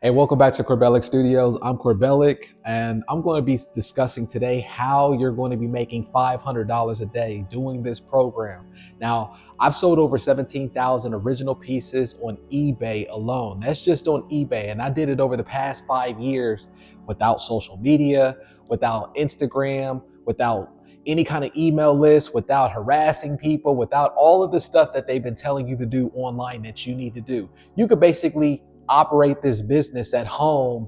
Hey, welcome back to Corbellic Studios. I'm Corbellic, and I'm going to be discussing today how you're going to be making $500 a day doing this program. Now, I've sold over 17,000 original pieces on eBay alone. That's just on eBay, and I did it over the past 5 years without social media, without Instagram, without any kind of email list, without harassing people, without all of the stuff that they've been telling you to do online that you need to do. You could basically operate this business at home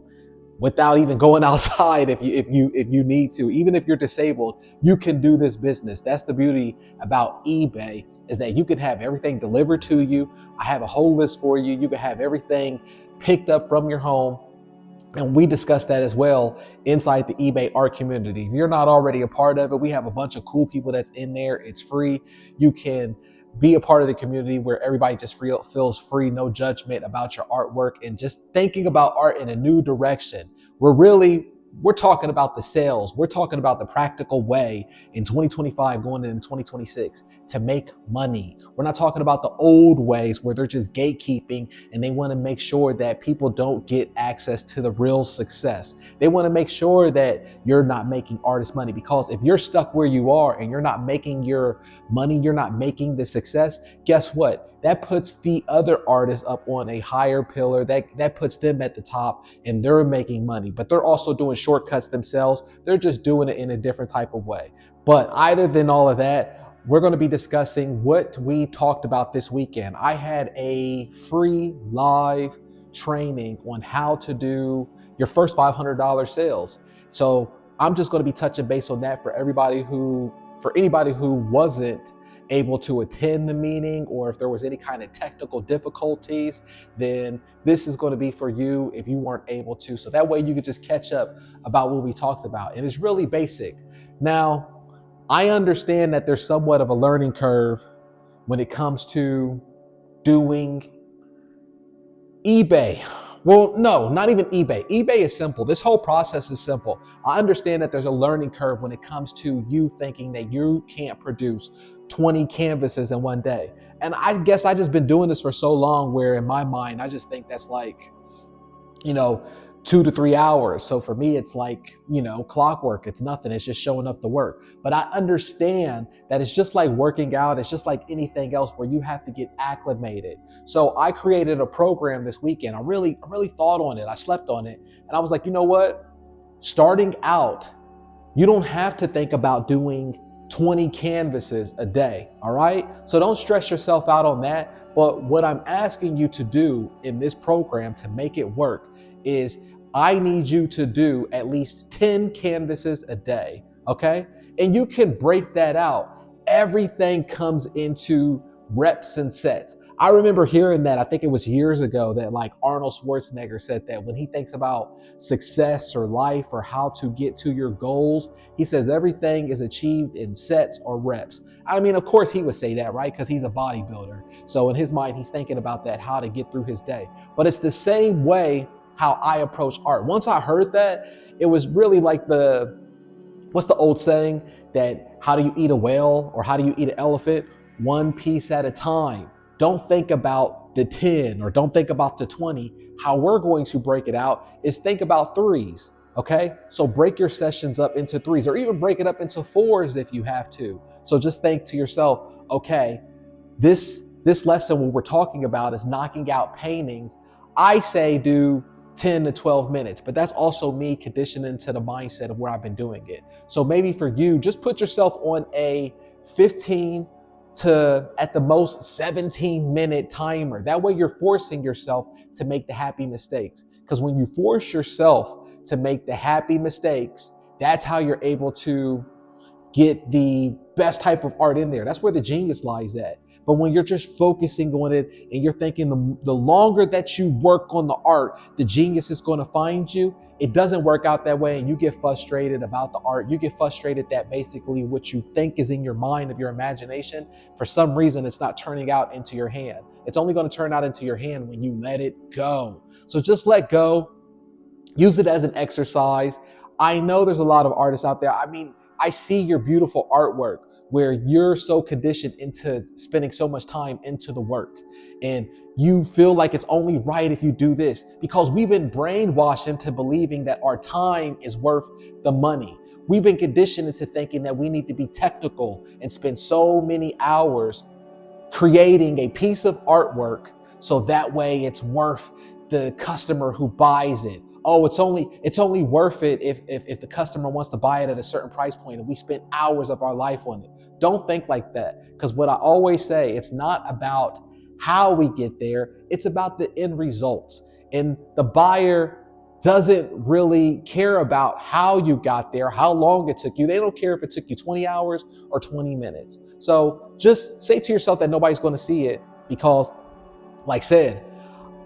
without even going outside if you need to. Even if you're disabled, you can do this business. That's the beauty about eBay, is that you can have everything delivered to you. I have a whole list for you. You can have everything picked up from your home. And we discussed that as well inside the eBay art community. If you're not already a part of it, we have a bunch of cool people that's in there. It's free. You can be a part of the community where everybody just feels free, no judgment about your artwork, and just thinking about art in a new direction. We're talking about the sales. We're talking about the practical way in 2025 going into 2026 to make money. We're not talking about the old ways where they're just gatekeeping and they want to make sure that people don't get access to the real success. They want to make sure that you're not making artist money, because if you're stuck where you are and you're not making your money, you're not making the success, guess what? That puts the other artists up on a higher pillar. That puts them at the top and they're making money, but they're also doing shortcuts themselves. They're just doing it in a different type of way. But either than all of that, we're going to be discussing what we talked about this weekend. I had a free live training on how to do your first $500 sales. So I'm just going to be touching base on that for anybody who wasn't able to attend the meeting, or if there was any kind of technical difficulties, then this is going to be for you if you weren't able to. So that way you could just catch up about what we talked about. And it's really basic. Now, I understand that there's somewhat of a learning curve when it comes to doing eBay. Well, no, not even eBay. eBay is simple. This whole process is simple. I understand that there's a learning curve when it comes to you thinking that you can't produce 20 canvases in one day. And I guess I just been doing this for so long where in my mind, I just think that's like, you know, 2 to 3 hours. So for me, it's like, clockwork. It's nothing. It's just showing up to work. But I understand that it's just like working out. It's just like anything else where you have to get acclimated. So I created a program this weekend. I really thought on it. I slept on it. And I was like, you know what? Starting out, you don't have to think about doing 20 canvases a day. All right. So don't stress yourself out on that. But what I'm asking you to do in this program to make it work is I need you to do at least 10 canvases a day. Okay. And you can break that out. Everything comes into reps and sets. I remember hearing that, I think it was years ago, that like Arnold Schwarzenegger said that when he thinks about success or life or how to get to your goals, he says everything is achieved in sets or reps. I mean, of course he would say that, right? Because he's a bodybuilder. So in his mind, he's thinking about that, how to get through his day. But it's the same way how I approach art. Once I heard that, it was really like what's the old saying, that how do you eat a whale or how do you eat an elephant? One piece at a time. Don't think about the 10 or don't think about the 20. How we're going to break it out is think about threes. Okay. So break your sessions up into threes, or even break it up into fours if you have to. So just think to yourself, okay, this lesson, what we're talking about is knocking out paintings. I say do 10 to 12 minutes, but that's also me conditioning to the mindset of where I've been doing it. So maybe for you, just put yourself on a 15 to at the most 17-minute timer. That way you're forcing yourself to make the happy mistakes. Because when you force yourself to make the happy mistakes, that's how you're able to get the best type of art in there. That's where the genius lies at. But when you're just focusing on it and you're thinking the longer that you work on the art, the genius is going to find you. It doesn't work out that way, and you get frustrated about the art. You get frustrated that basically what you think is in your mind, of your imagination, for some reason it's not turning out into your hand. It's only going to turn out into your hand when you let it go. So just let go. Use it as an exercise. I know there's a lot of artists out there. I mean, I see your beautiful artwork. where you're so conditioned into spending so much time into the work, and you feel like it's only right if you do this, because we've been brainwashed into believing that our time is worth the money. We've been conditioned into thinking that we need to be technical and spend so many hours creating a piece of artwork so that way it's worth the customer who buys it. Oh, it's only worth it if the customer wants to buy it at a certain price point and we spent hours of our life on it. Don't think like that, because what I always say, it's not about how we get there, it's about the end results. And the buyer doesn't really care about how you got there, how long it took you. They don't care if it took you 20 hours or 20 minutes. So just say to yourself that nobody's going to see it, because like I said,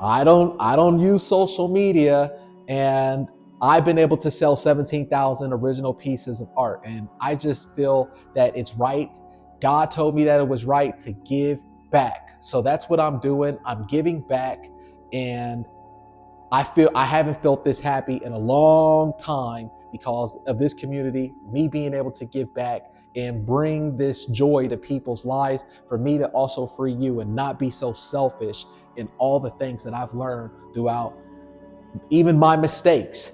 I don't use social media, and I've been able to sell 17,000 original pieces of art, and I just feel that it's right. God told me that it was right to give back. So that's what I'm doing. I'm giving back, and I haven't felt this happy in a long time because of this community, me being able to give back and bring this joy to people's lives, for me to also free you and not be so selfish in all the things that I've learned throughout even my mistakes.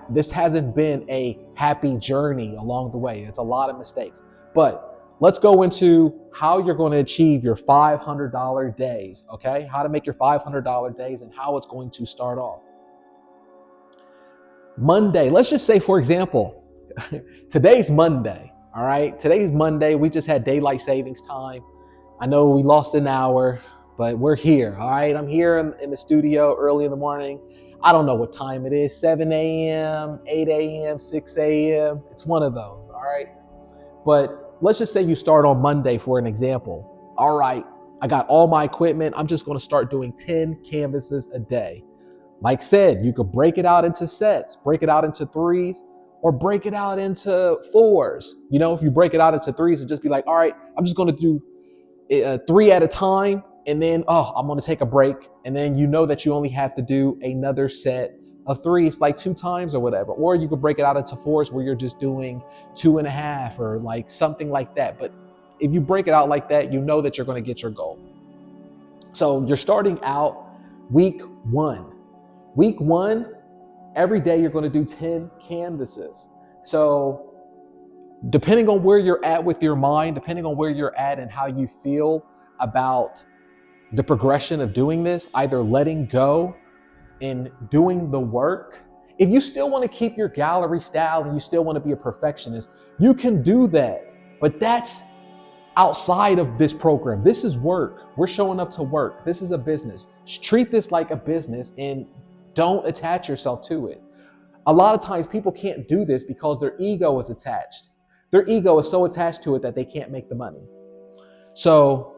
This hasn't been a happy journey along the way. It's a lot of mistakes. But let's go into how you're going to achieve your $500 days, okay? How to make your $500 days and how it's going to start off. Monday, let's just say, for example, today's Monday, all right? Today's Monday. We just had daylight savings time. I know we lost an hour, but we're here, all right? I'm here in the studio early in the morning. I don't know what time it is, 7 a.m., 8 a.m., 6 a.m. It's one of those, all right? But let's just say you start on Monday for an example. All right, I got all my equipment. I'm just going to start doing 10 canvases a day. Like said, you could break it out into sets, break it out into threes, or break it out into fours. You know, if you break it out into threes, and just be like, all right, I'm just going to do 3 at a time, and then I'm going to take a break, and then you know that you only have to do another set of threes like 2 times or whatever. Or you could break it out into fours where you're just doing 2.5 or like something like that. But if you break it out like that, you know that you're going to get your goal. So you're starting out week 1. Week 1, every day you're going to do 10 canvases. So depending on where you're at with your mind, depending on where you're at and how you feel about the progression of doing this, either letting go and doing the work. If you still want to keep your gallery style and you still want to be a perfectionist, you can do that. But that's outside of this program. This is work. We're showing up to work. This is a business. Treat this like a business and don't attach yourself to it. A lot of times people can't do this because their ego is attached. Their ego is so attached to it that they can't make the money. So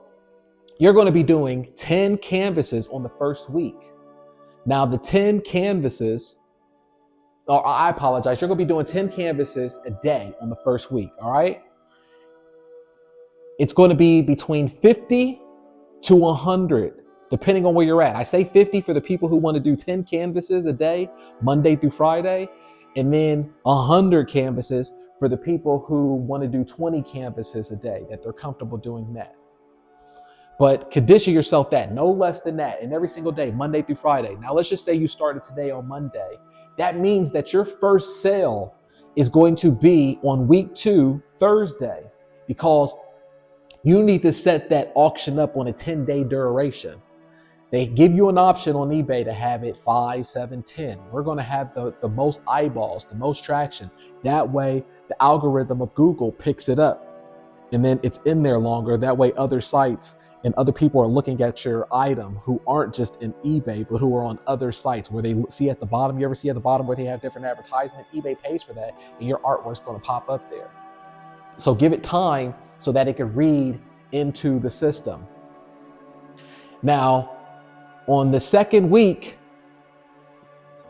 you're going to be doing 10 canvases on the first week. Now the 10 canvases, or I apologize, you're going to be doing 10 canvases a day on the first week, all right? It's going to be between 50 to 100, depending on where you're at. I say 50 for the people who want to do 10 canvases a day, Monday through Friday, and then 100 canvases for the people who want to do 20 canvases a day, that they're comfortable doing that. But condition yourself that, no less than that, and every single day, Monday through Friday. Now, let's just say you started today on Monday. That means that your first sale is going to be on week 2, Thursday, because you need to set that auction up on a 10-day duration. They give you an option on eBay to have it 5, 7, 10. We're going to have the most eyeballs, the most traction. That way, the algorithm of Google picks it up, and then it's in there longer. That way, other sites and other people are looking at your item who aren't just in eBay, but who are on other sites where they see at the bottom. You ever see at the bottom where they have different advertisement? eBay pays for that, and your artwork's going to pop up there. So give it time so that it can read into the system. Now, on the second week,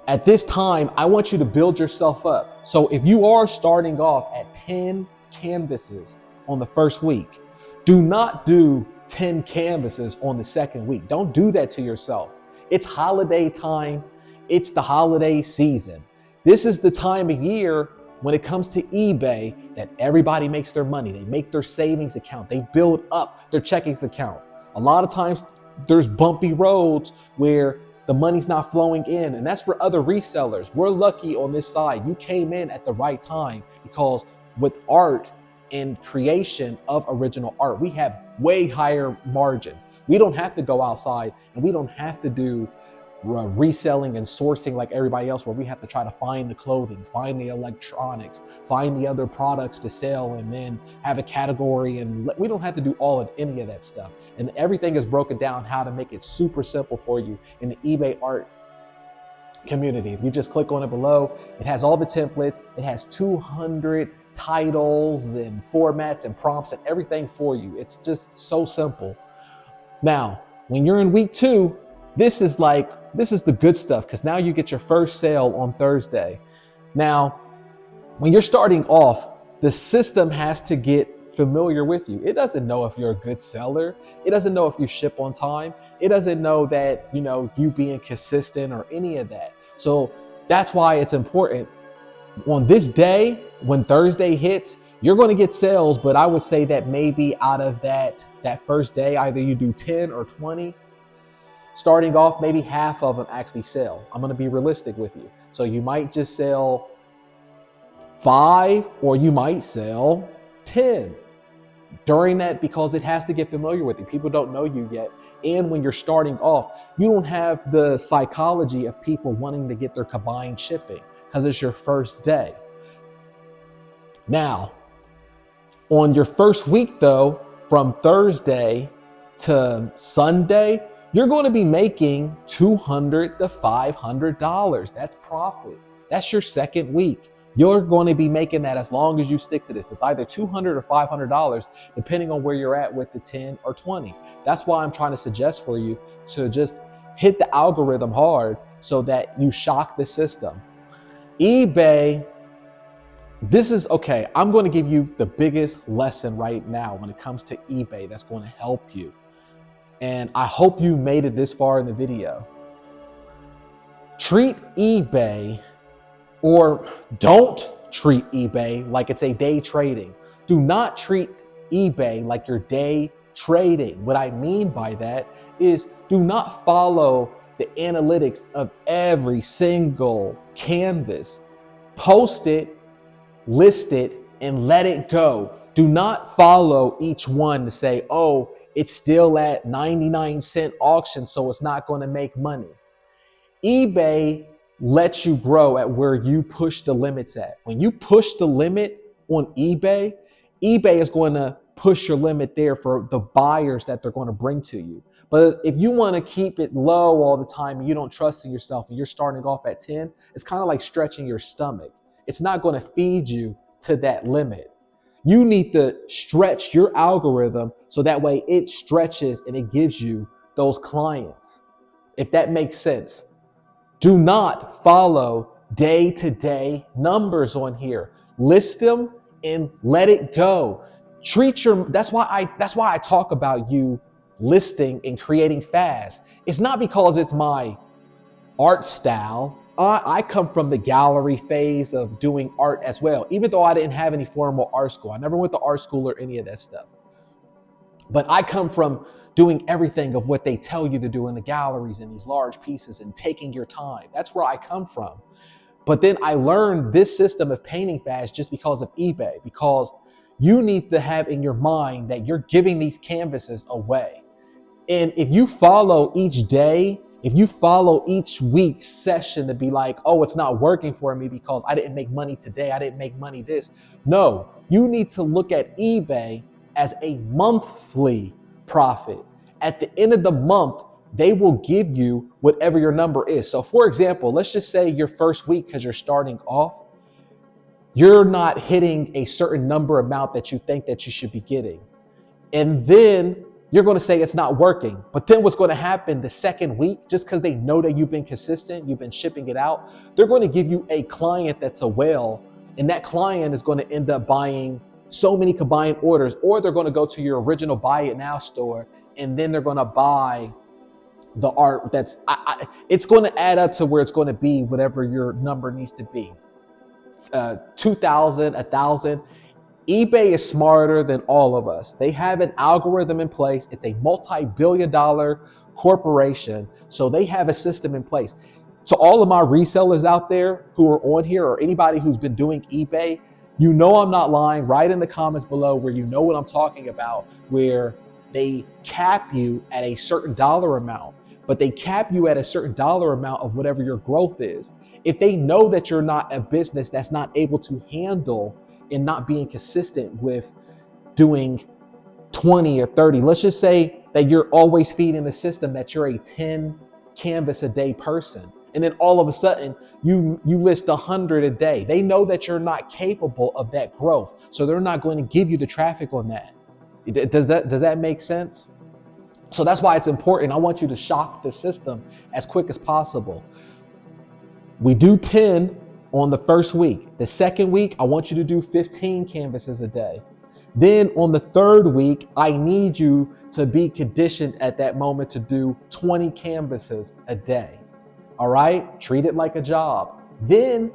at this time, I want you to build yourself up. So if you are starting off at 10 canvases on the first week, do not do 10 canvases on the second week. Don't do that to yourself. It's holiday time. It's the holiday season. This is the time of year when it comes to eBay, that everybody makes their money. They make their savings account. They build up their checkings account. A lot of times there's bumpy roads where the money's not flowing in, and that's for other resellers. We're lucky on this side. You came in at the right time, because with art and creation of original art, we have way higher margins. We don't have to go outside, and we don't have to do reselling and sourcing like everybody else, where we have to try to find the clothing, find the electronics, find the other products to sell, and then have a category. And we don't have to do all of any of that stuff. And everything is broken down how to make it super simple for you in the eBay art community. If you just click on it below, it has all the templates. It has 200 titles and formats and prompts and everything for you. It's just so simple. Now, when you're in week 2, this is the good stuff, because now you get your first sale on Thursday. Now, when you're starting off, the system has to get familiar with you. It doesn't know if you're a good seller. It doesn't know if you ship on time. It doesn't know that, you being consistent or any of that. So that's why it's important. On this day, when Thursday hits, you're going to get sales, but I would say that maybe out of that first day, either you do 10 or 20. Starting off, maybe half of them actually sell. I'm going to be realistic with you. So you might just sell 5, or you might sell 10 during that, because it has to get familiar with you. People don't know you yet. And when you're starting off, you don't have the psychology of people wanting to get their combined shipping, because it's your first day. Now, on your first week though, from Thursday to Sunday, you're going to be making $200 to $500. That's profit. That's your second week. You're going to be making that as long as you stick to this. It's either $200 or $500, depending on where you're at with the 10 or 20. That's why I'm trying to suggest for you to just hit the algorithm hard so that you shock the system. eBay, this is okay. I'm going to give you the biggest lesson right now when it comes to eBay that's going to help you. And I hope you made it this far in the video. Treat eBay, or don't treat eBay like it's a day trading. Do not treat eBay like you're day trading. What I mean by that is, do not follow the analytics of every single canvas. Post it, list it, and let it go. Do not follow each one to say, oh, it's still at 99-cent auction, so it's not going to make money. eBay lets you grow at where you push the limits at. When you push the limit on eBay, eBay is going to push your limit there for the buyers that they're going to bring to you. But if you want to keep it low all the time and you don't trust in yourself and you're starting off at 10, it's kind of like stretching your stomach. It's not going to feed you to that limit. You need to stretch your algorithm so that way it stretches and it gives you those clients, if that makes sense. Do not follow day-to-day numbers on here. List them and let it go. That's why I talk about you listing and creating fast. It's not because it's my art style. I come from the gallery phase of doing art as well, even though I didn't have any formal art school. I never went to art school or any of that stuff. But I come from doing everything of what they tell you to do in the galleries and these large pieces and taking your time. That's where I come from. But then I learned this system of painting fast just because of eBay, because you need to have in your mind that you're giving these canvases away. And if you follow each day, if you follow each week's session to be like, oh, it's not working for me because I didn't make money today, I didn't make money this. No, you need to look at eBay as a monthly profit. At the end of the month, they will give you whatever your number is. So for example, let's just say your first week, because you're starting off, you're not hitting a certain number amount that you think that you should be getting. And then you're going to say it's not working. But then what's going to happen the second week, just because they know that you've been consistent, you've been shipping it out, they're going to give you a client that's a whale. And that client is going to end up buying so many combined orders, or they're going to go to your original Buy It Now store, and then they're going to buy the art that's, it's going to add up to where it's going to be whatever your number needs to be. 2,000, 1,000. eBay is smarter than all of us. They have an algorithm in place. It's a multi-billion-dollar corporation. So they have a system in place. So all of my resellers out there who are on here, or anybody who's been doing eBay, you know I'm not lying. Write in the comments below where you know what I'm talking about, where they cap you at a certain dollar amount, but they cap you at a certain dollar amount of whatever your growth is. If they know that you're not a business that's not able to handle and not being consistent with doing 20 or 30, let's just say that you're always feeding the system that you're a 10 canvas a day person, and then all of a sudden you list 100 a day. They know that you're not capable of that growth, so they're not going to give you the traffic on that. Does that make sense? So that's why it's important. I want you to shock the system as quick as possible. We do 10 on the first week. The second week, I want you to do 15 canvases a day. Then on the third week, I need you to be conditioned at that moment to do 20 canvases a day. All right? Treat it like a job. Then,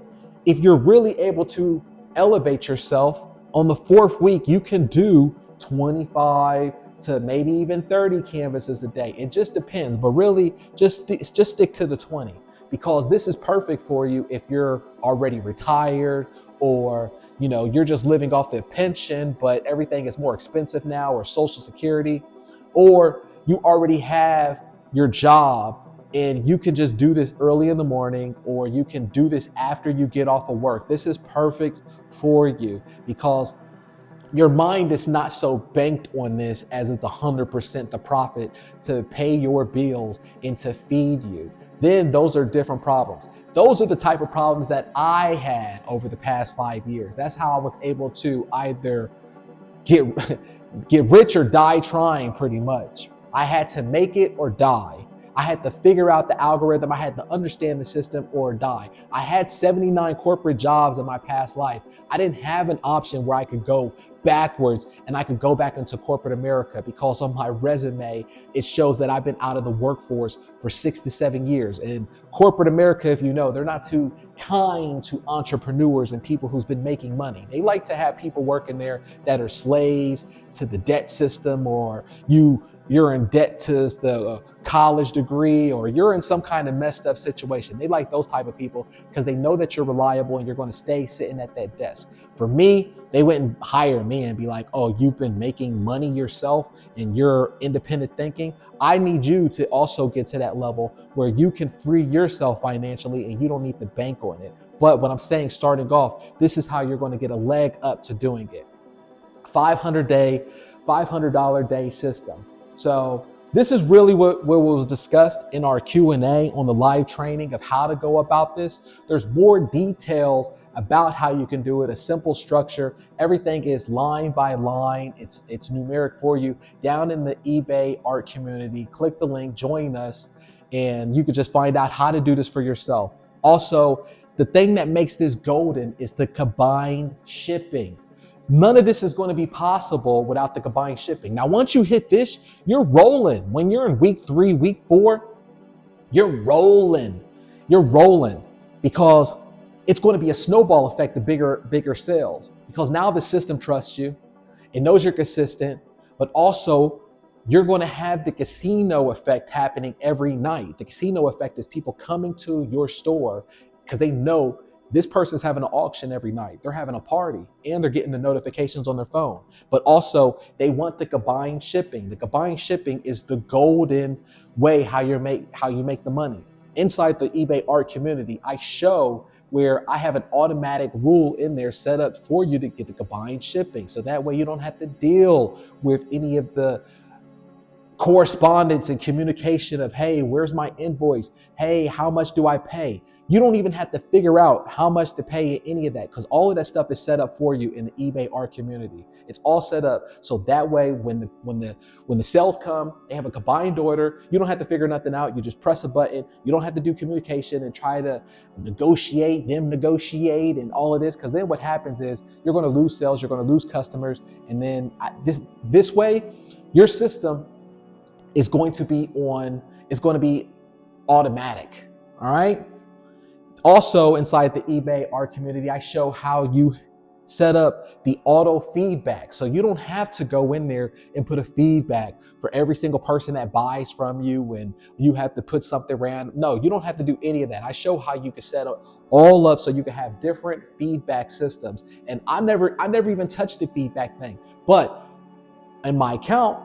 if you're really able to elevate yourself, on the fourth week, you can do 25 to maybe even 30 canvases a day. It just depends, but really just stick to the 20, because this is perfect for you if you're already retired, or you're just living off a pension, but everything is more expensive now, or Social Security, or you already have your job and you can just do this early in the morning, or you can do this after you get off of work. This is perfect for you because your mind is not so banked on this as it's 100% the profit to pay your bills and to feed you. Then those are different problems. Those are the type of problems that I had over the past 5 years. That's how I was able to either get rich or die trying, pretty much. I had to make it or die. I had to figure out the algorithm. I had to understand the system or die. I had 79 corporate jobs in my past life. I didn't have an option where I could go backwards and I could go back into corporate America, because on my resume, it shows that I've been out of the workforce for 6 to 7 years. And corporate America, if you know, they're not too kind to entrepreneurs and people who's been making money. They like to have people working there that are slaves to the debt system, or you're in debt to the college degree, or you're in some kind of messed up situation. They like those type of people because they know that you're reliable and you're going to stay sitting at that desk. For me, they wouldn't hire me and be like, oh, you've been making money yourself and you're independent thinking. I need you to also get to that level where you can free yourself financially and you don't need to bank on it. But what I'm saying, starting off, this is how you're going to get a leg up to doing it. $500 day system. So this is really what was discussed in our Q&A on the live training of how to go about this. There's more details about how you can do it, a simple structure. Everything is line by line. It's numeric for you down in the eBay art community. Click the link, join us, and you can just find out how to do this for yourself. Also, the thing that makes this golden is the combined shipping. None of this is going to be possible without the combined shipping. Now, once you hit this, you're rolling. When you're in week 3, week 4, you're rolling. You're rolling because it's going to be a snowball effect of bigger sales, because now the system trusts you. It knows you're consistent, but also you're going to have the casino effect happening every night. The casino effect is people coming to your store because they know this person's having an auction every night. They're having a party and they're getting the notifications on their phone. But also they want the combined shipping. The combined shipping is the golden way how you make the money. Inside the eBay art community, I show where I have an automatic rule in there set up for you to get the combined shipping. So that way you don't have to deal with any of the correspondence and communication of, hey, where's my invoice? Hey, how much do I pay? You don't even have to figure out how much to pay any of that, because all of that stuff is set up for you in the eBay art community. It's all set up so that way when the sales come, they have a combined order. You don't have to figure nothing out. You just press a button. You don't have to do communication and try to negotiate and all of this, because then what happens is you're going to lose sales, you're going to lose customers, and then this way your system is going to be automatic. All right. Also inside the eBay art community, I show how you set up the auto feedback. So you don't have to go in there and put a feedback for every single person that buys from you and you have to put something around. No, you don't have to do any of that. I show how you can set up all up so you can have different feedback systems. And I never even touched the feedback thing. But in my account,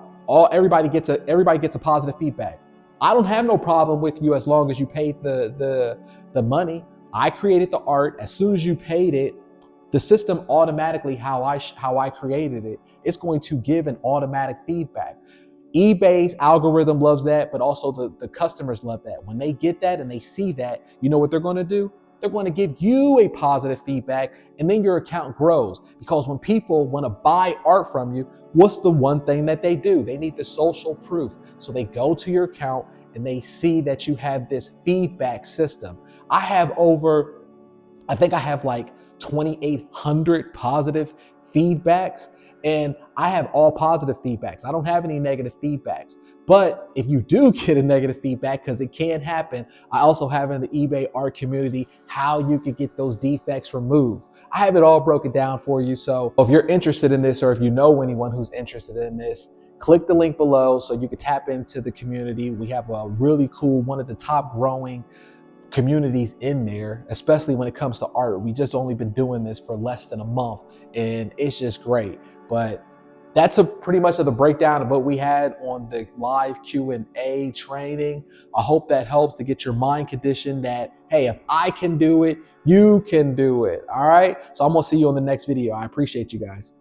everybody gets a positive feedback. I don't have no problem with you as long as you paid the money. I created the art. As soon as you paid it, the system automatically how I created it, it's going to give an automatic feedback. eBay's algorithm loves that, but also the customers love that. When they get that and they see that, you know what they're going to do? They're going to give you a positive feedback, and then your account grows. Because when people want to buy art from you, what's the one thing that they do? They need the social proof. So they go to your account and they see that you have this feedback system. I have over, I think I have like 2,800 positive feedbacks, and I have all positive feedbacks. I don't have any negative feedbacks. But if you do get a negative feedback, because it can happen, I also have in the eBay art community how you could get those defects removed. I have it all broken down for you. So if you're interested in this, or if you know anyone who's interested in this, click the link below so you can tap into the community. We have a really cool, one of the top growing communities in there, especially when it comes to art. We just only been doing this for less than a month, and it's just great. But that's a pretty much of the breakdown of what we had on the live Q&A training. I hope that helps to get your mind conditioned that, hey, if I can do it, you can do it. All right. So I'm going to see you on the next video. I appreciate you guys.